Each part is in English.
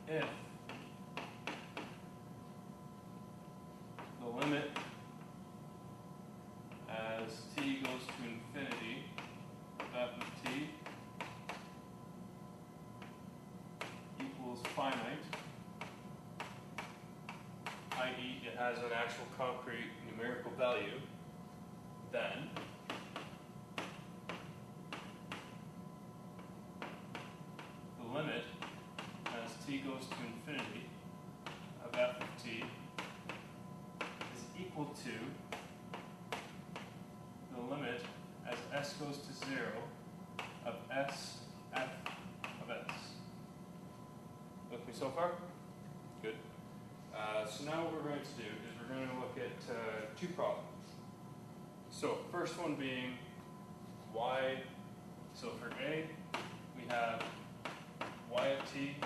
if the limit as t goes to infinity of f of t equals finite, i.e. it has an actual concrete numerical value, then the limit as t goes to infinity of f of t is equal to the limit as s goes to 0 of s f of s. With me so far? Good. So now what we're going to do is we're going to look at two problems. So first one being y, so for A we have y of t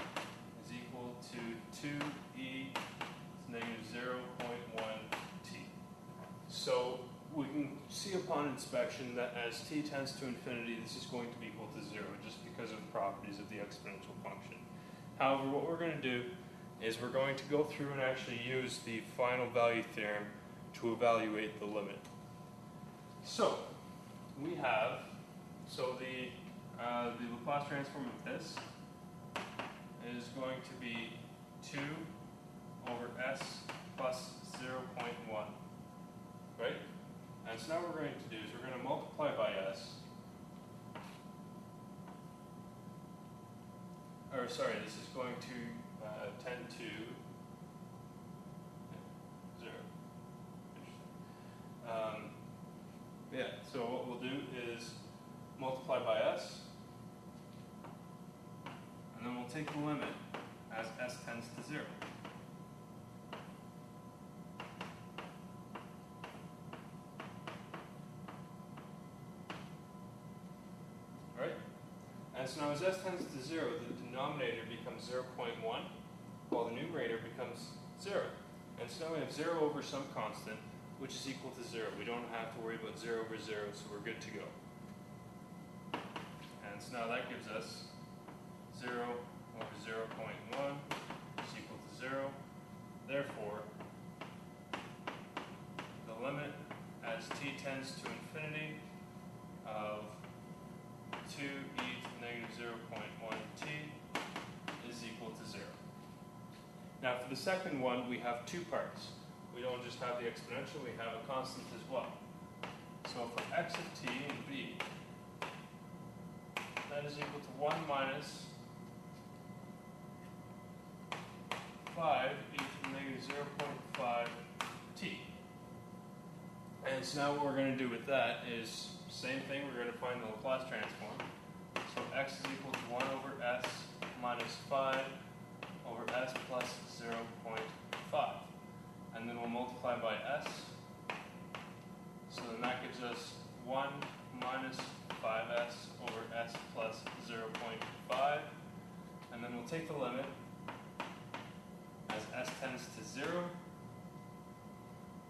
is equal to 2e to negative 0.1 t. So we can see upon inspection that as t tends to infinity, this is going to be equal to 0 just because of properties of the exponential function. However, what we're going to do is we're going to go through and actually use the final value theorem to evaluate the limit. So we have, the Laplace transform of this is going to be 2 over s plus 0.1, right? And so now what we're going to do is we're going to multiply by s, or sorry, this is going to tend to 0. Interesting. Yeah, so what we'll do is multiply by s, and then we'll take the limit as s tends to 0. Alright? And so now as s tends to 0, the denominator becomes 0.1, while the numerator becomes 0. And so now we have 0 over some constant, which is equal to 0. We don't have to worry about 0 over 0, so we're good to go. And so now that gives us 0 over 0.1 is equal to 0. Therefore, the limit as t tends to infinity of 2e to negative 0.1 t is equal to 0. Now for the second one, we have two parts. We don't just have the exponential, we have a constant as well. So for x of t and b, that is equal to 1 minus 5 e to the negative 0.5 t. And so now what we're going to do with that is, same thing, we're going to find the Laplace transform. So x is equal to 1 over s minus 5 over s plus 0.5. And then we'll multiply by s. So then that gives us 1 minus 5s over s plus 0.5. And then we'll take the limit as s tends to 0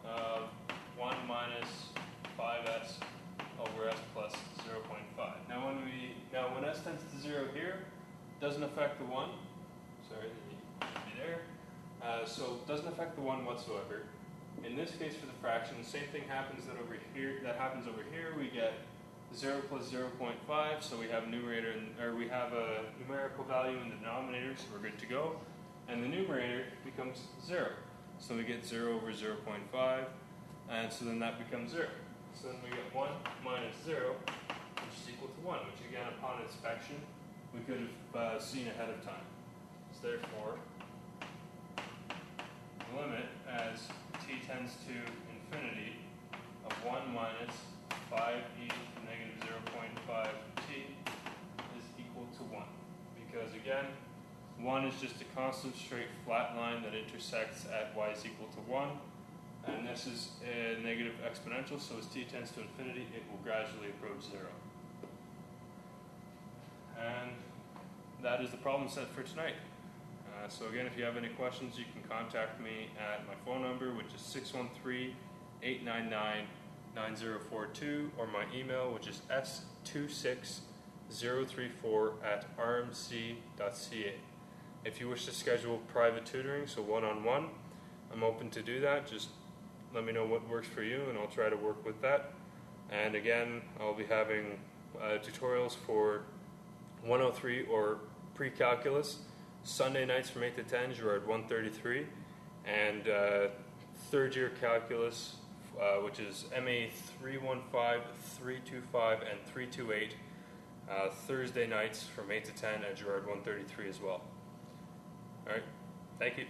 of 1 minus 5s over s plus 0.5. Now when s tends to 0 here, doesn't affect the 1. Sorry, it should be there. So it doesn't affect the 1 whatsoever. In this case, for the fraction, the same thing happens over here. We get 0 plus 0.5, so we have a numerator, we have a numerical value in the denominator, so we're good to go. And the numerator becomes 0, so we get 0 over 0.5, and so then that becomes 0. So then we get 1 minus 0, which is equal to 1, which again, upon inspection, we could have seen ahead of time. So therefore, the limit as t tends to infinity of 1 minus 5e to the negative 0.5 t is equal to 1. Because again, 1 is just a constant straight flat line that intersects at y is equal to 1. And this is a negative exponential, so as t tends to infinity, it will gradually approach 0. And that is the problem set for tonight. So again, if you have any questions, you can contact me at my phone number, which is 613-899-9042, or my email, which is s26034@rmc.ca. If you wish to schedule private tutoring, so one-on-one, I'm open to do that. Just let me know what works for you and I'll try to work with that. And again, I'll be having tutorials for 103 or pre-calculus Sunday nights from 8 to 10, Gerard 133, and third year calculus, which is MA 315, 325, and 328, Thursday nights from 8 to 10 at Gerard 133 as well. Alright, thank you.